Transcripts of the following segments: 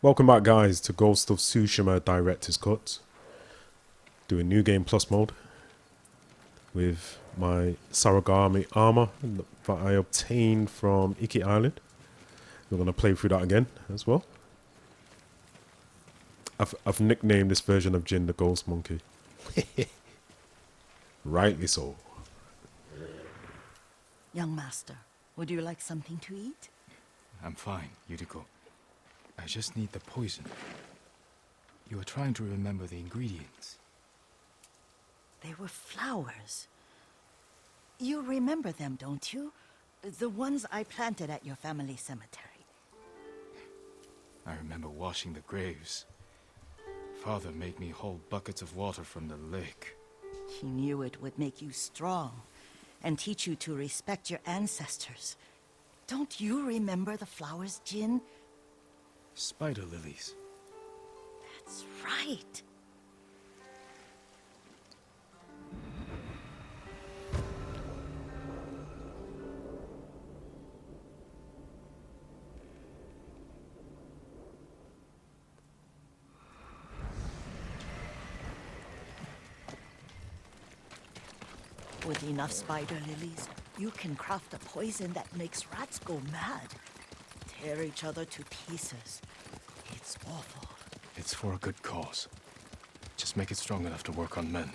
Welcome back, guys, to Ghost of Tsushima Director's Cut. Doing New Game Plus mode with my Saragami armor that I obtained from Iki Island. We're going to play through that again as well. I've nicknamed this version of Jin the Ghost Monkey. Rightly so. Young master, would you like something to eat? I'm fine, Yuriko. I just need the poison. You are trying to remember the ingredients. They were flowers. You remember them, don't you? The ones I planted at your family cemetery. I remember washing the graves. Father made me haul buckets of water from the lake. He knew it would make you strong and teach you to respect your ancestors. Don't you remember the flowers, Jin? Spider lilies. That's right. With enough spider lilies, you can craft a poison that makes rats go mad. Tear each other to pieces. It's awful. It's for a good cause. Just make it strong enough to work on men.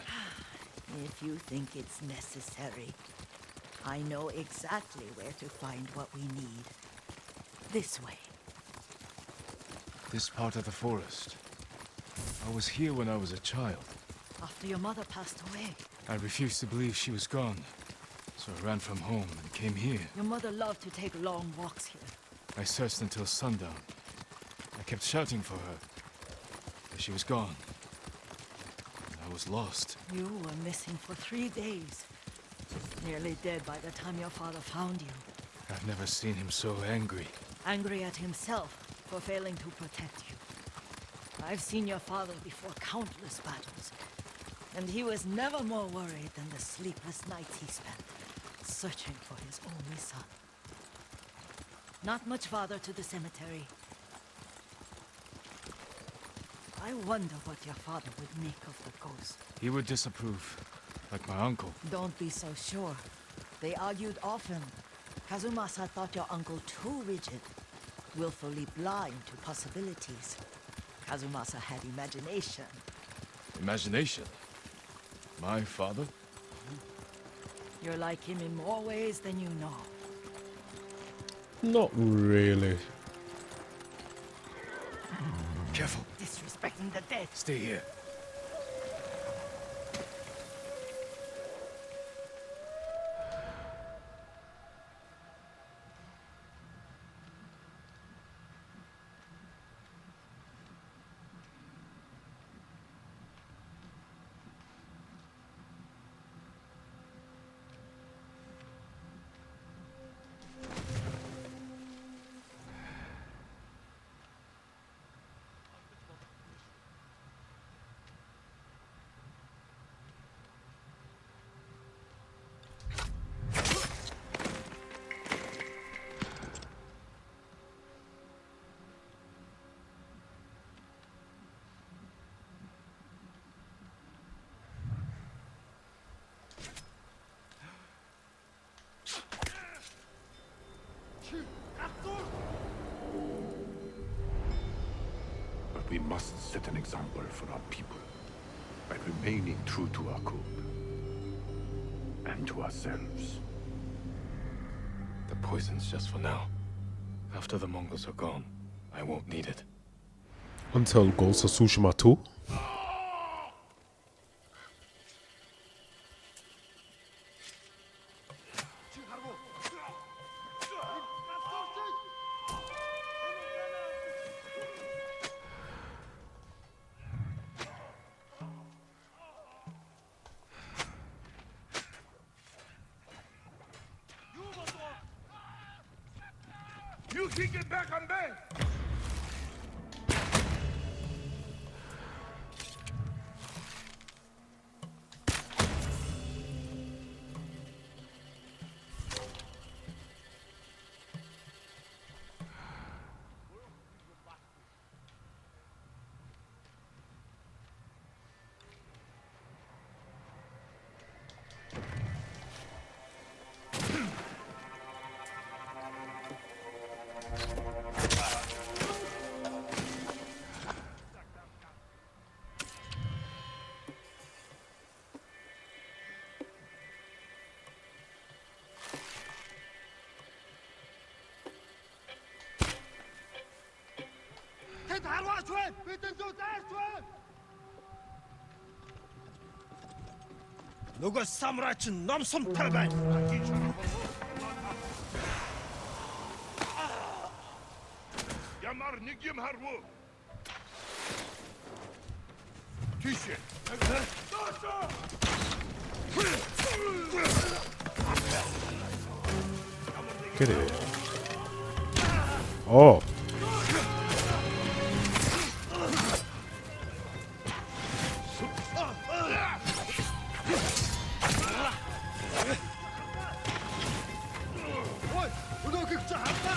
If you think it's necessary, I know exactly where to find what we need. This way. This part of the forest. I was here when I was a child. After your mother passed away. I refused to believe she was gone. So I ran from home and came here. Your mother loved to take long walks here. I searched until sundown. I kept shouting for her. But she was gone. And I was lost. You were missing for 3 days. Nearly dead by the time your father found you. I've never seen him so angry. Angry at himself for failing to protect you. I've seen your father before countless battles. And he was never more worried than the sleepless nights he spent searching for his only son. Not much farther to the cemetery. I wonder what your father would make of the ghost. He would disapprove, like my uncle. Don't be so sure. They argued often. Kazumasa thought your uncle too rigid, willfully blind to possibilities. Kazumasa had imagination. Imagination? My father? You're like him in more ways than you know. Not really. Careful. Disrespecting the dead. Stay here. But we must set an example for our people by remaining true to our code and to ourselves. The poison's just for now. After the Mongols are gone, I won't need it. Until Ghost of Tsushima 2. You can get back on bed! Нөгөө самурай чинь ном сумтай байна. Ямар нэг юм харвуу. Тийшээ. Get it. Oh. Ой, өнөөгөө чи хатаа.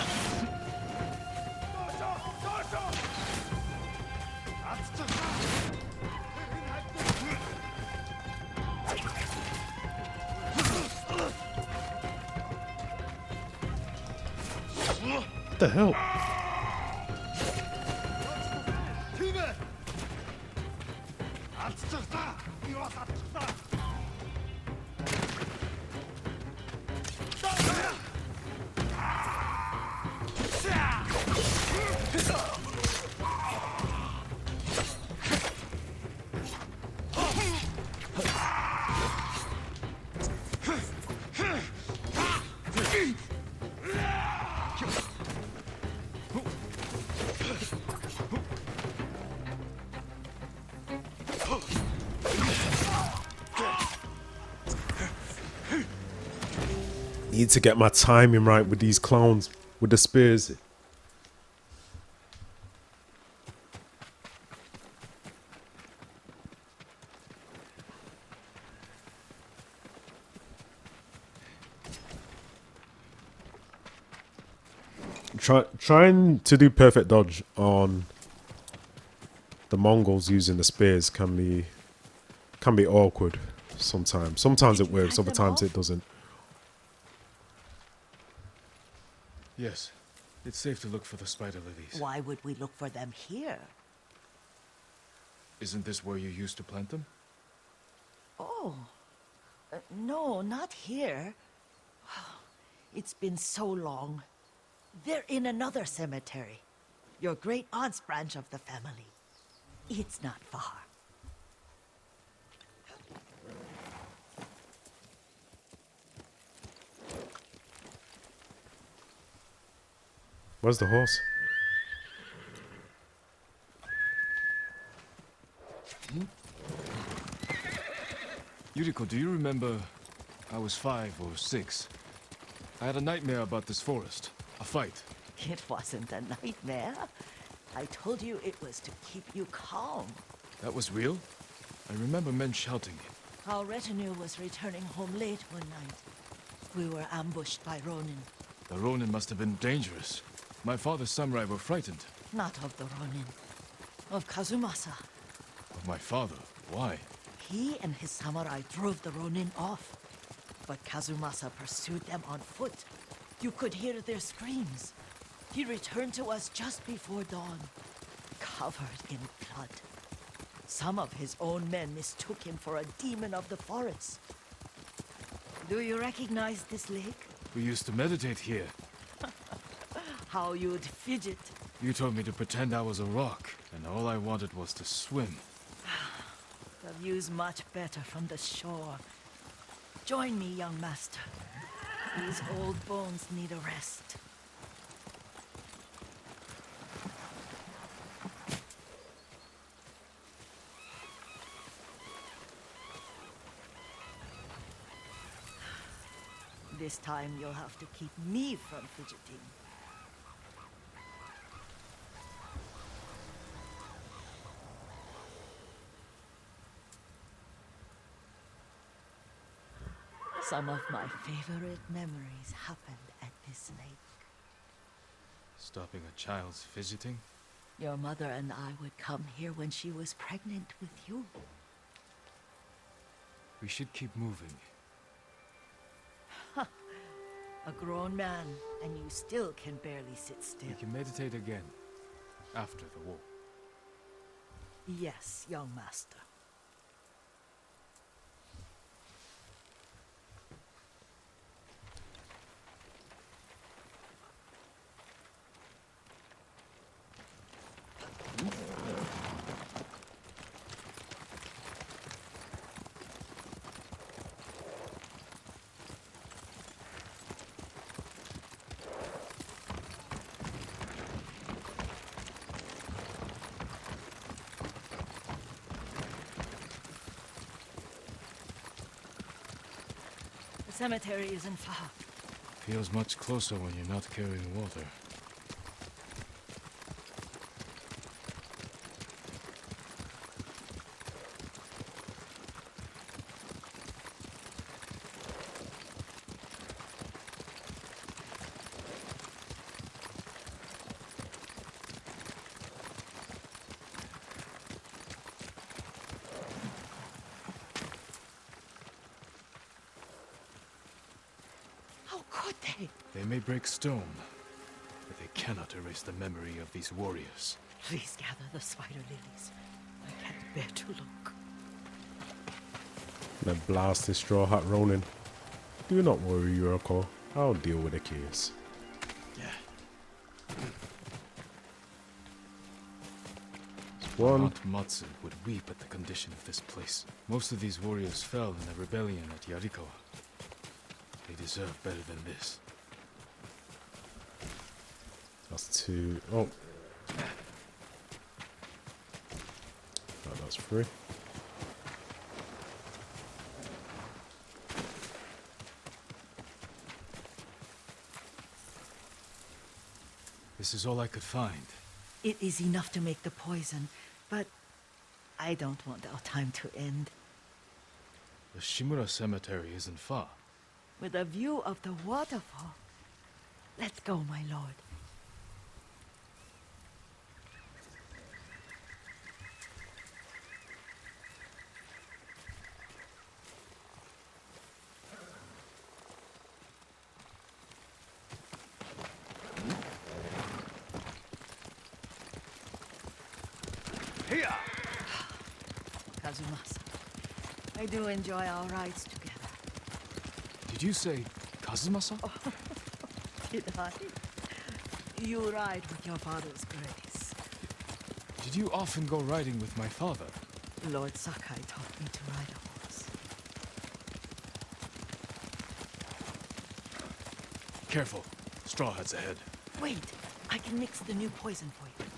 What the hell? Тимэ. Алцчихлаа. Би бас алцчихлаа. Need to get my timing right with these clowns, with the spears. Trying to do perfect dodge on the Mongols using the spears can be awkward sometimes. Sometimes it works, other times it doesn't. Yes. It's safe to look for the spider lilies. Why would we look for them here? Isn't this where you used to plant them? Oh. No, not here. It's been so long. They're in another cemetery. Your great aunt's branch of the family. It's not far. Where's the horse? Yuriko, do you remember? I was 5 or 6. I had a nightmare about this forest. A fight. It wasn't a nightmare. I told you it was to keep you calm. That was real? I remember men shouting. Our retinue was returning home late one night. We were ambushed by Ronin. The Ronin must have been dangerous. My father's samurai were frightened. Not of the Ronin. Of Kazumasa. Of my father. Why? He and his samurai drove the Ronin off. But Kazumasa pursued them on foot. You could hear their screams. He returned to us just before dawn, covered in blood. Some of his own men mistook him for a demon of the forest. Do you recognize this lake? We used to meditate here. How you'd fidget. You told me to pretend I was a rock, and all I wanted was to swim. The view's much better from the shore. Join me, young master. These old bones need a rest. This time you'll have to keep me from fidgeting. Some of my favorite memories happened at this lake. Stopping a child's fidgeting? Your mother and I would come here when she was pregnant with you. We should keep moving. A grown man, and you still can barely sit still. We can meditate again. After the war. Yes, young master. The cemetery isn't far. Feels much closer when you're not carrying water. How could they? They may break stone, but they cannot erase the memory of these warriors. Please gather the spider lilies. I can't bear to look. Then blast this straw hat Ronin. Do not worry, Yuriko. I'll deal with the case. One. Aunt Matsu would weep at the condition of this place. Most of these warriors fell in the rebellion at Yarikawa. They deserve better than this. That's two. Oh. Oh, that's three. This is all I could find. It is enough to make the poison, but I don't want our time to end. The Shimura Cemetery isn't far. With a view of the waterfall. Let's go, my lord. Here! Kazumasa, I do enjoy our rides together. Did you say Kazumasa? Did I? You ride with your father's grace. Did you often go riding with my father? Lord Sakai taught me to ride a horse. Careful. Straw Hat's ahead. Wait, I can mix the new poison for you.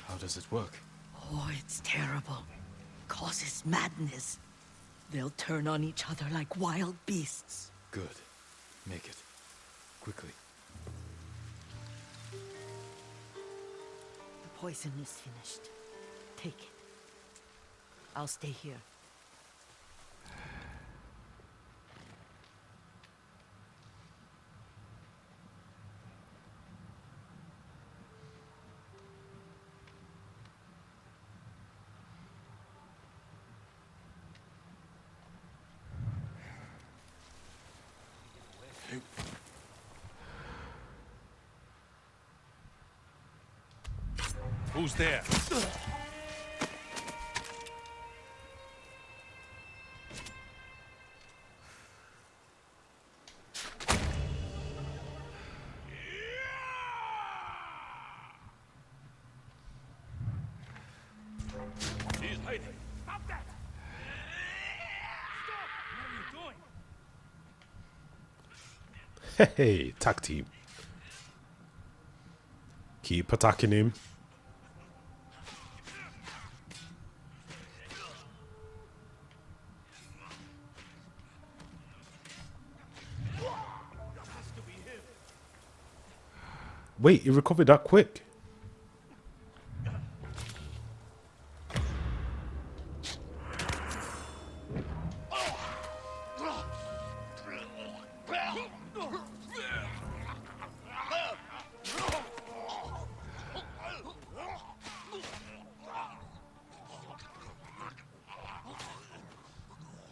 How does it work? Oh, it's terrible. Causes madness. They'll turn on each other like wild beasts. Good. Make it. Quickly. The poison is finished. Take it. I'll stay here. Who's there? He's hiding. Stop that! Stop! What are you doing? Hey, tag team. Keep attacking him. Wait, he recovered that quick.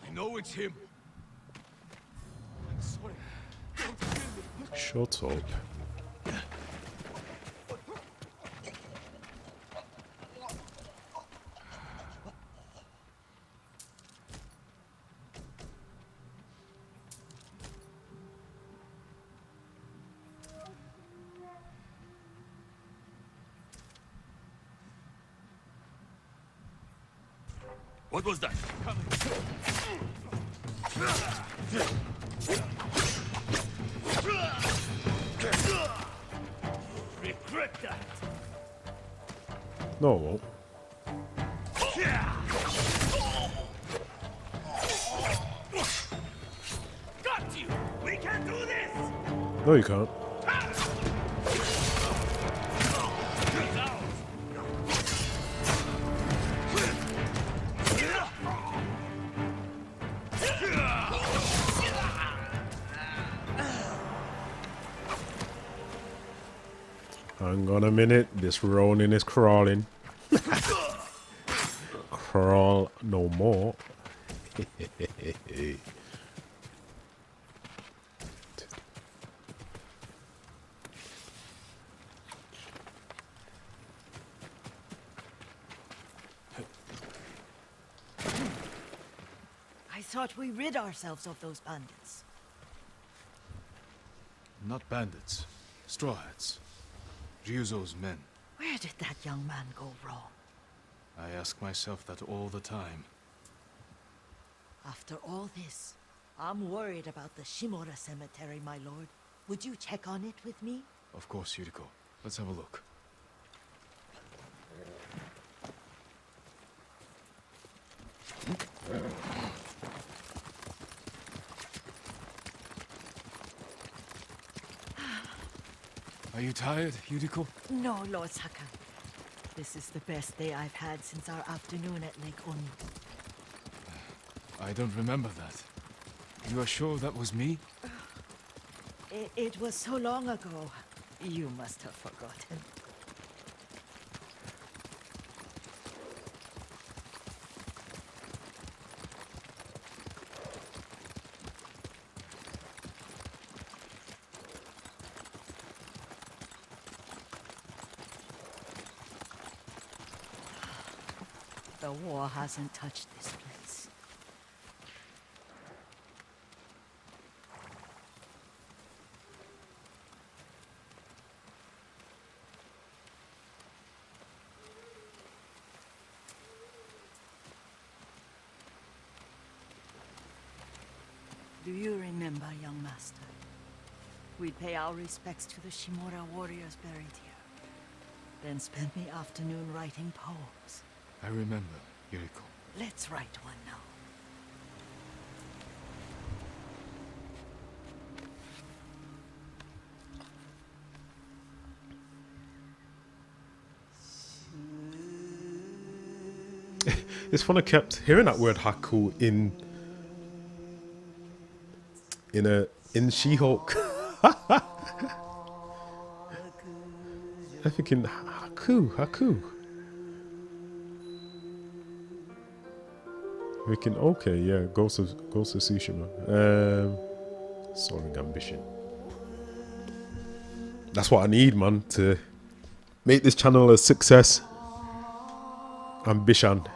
I know it's him. I'm sorry. Don't kill me. Shut up. What was that? Regret that. No, it won't. No, you can't. Hang on a minute. This Ronin is crawling. Crawl no more. I thought we rid ourselves of those bandits. Not bandits. Straw hats. Ryuzo's men. Where did that young man go wrong? I ask myself that all the time. After all this, I'm worried about the Shimura cemetery, my lord. Would you check on it with me? Of course, Yuriko. Let's have a look. Are you tired, Yuriko? No, Lord Saka. This is the best day I've had since our afternoon at Lake Oni. I don't remember that. You are sure that was me? It was so long ago. You must have forgotten. The war hasn't touched this place. Do you remember, young master? We'd pay our respects to the Shimura warriors buried here, then spend the afternoon writing poems. I remember, Yuriko. Let's write one now. It's fun. I kept hearing that word haku in She-Hulk. I'm thinking haku. We can okay, yeah. Ghost of Tsushima. Soaring ambition. That's what I need, man, to make this channel a success. Ambition.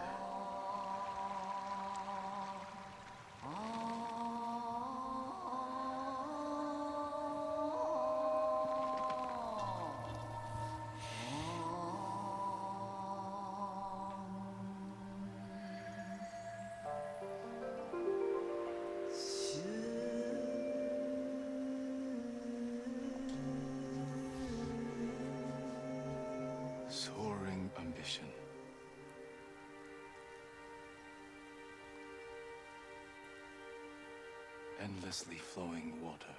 Soaring ambition. Endlessly flowing water.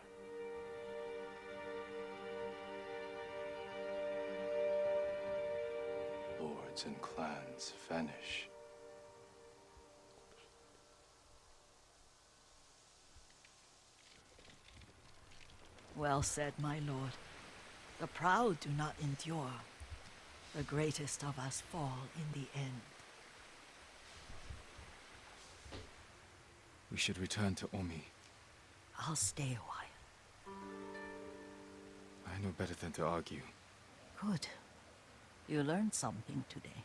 Lords and clans vanish. Well said, my lord. The proud do not endure. The greatest of us fall in the end. We should return to Omi. I'll stay a while. I know better than to argue. Good. You learned something today.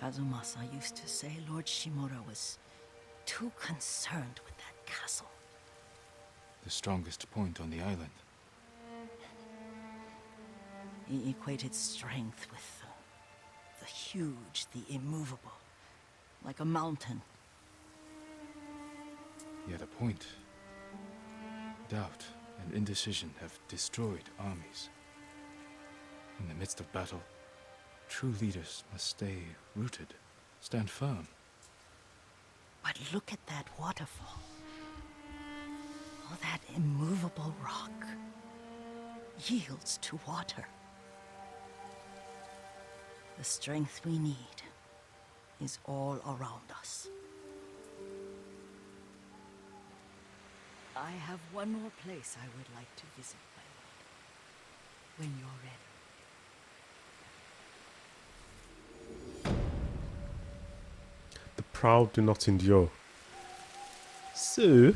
Kazumasa used to say Lord Shimura was too concerned with that castle. The strongest point on the island. He equated strength with the huge, the immovable, like a mountain. Yet a point. Doubt and indecision have destroyed armies. In the midst of battle, true leaders must stay rooted, stand firm. But look at that waterfall. that immovable rock yields to water. The strength we need is all around us. I have one more place I would like to visit, my lord. When you're ready. The proud do not endure. So,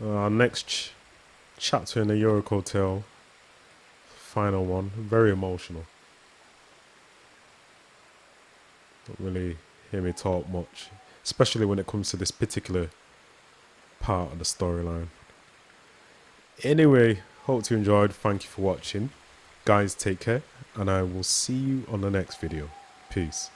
our next chapter in the Yuriko tale, final one, very emotional. Don't really hear me talk much, especially when it comes to this particular part of the storyline. Anyway, hope you enjoyed. Thank you for watching. Guys, take care, and I will see you on the next video. Peace.